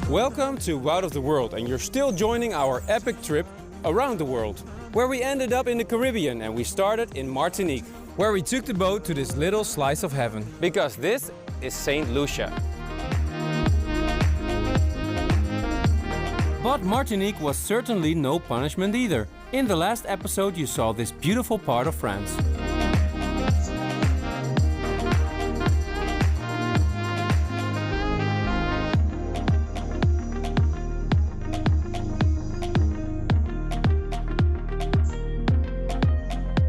Welcome to Out of the World, and you're still joining our epic trip around the world, where we ended up in the Caribbean and we started in Martinique, where we took the boat to this little slice of heaven. because this is Saint Lucia. But Martinique was certainly no punishment either. In the last episode you saw this beautiful part of France.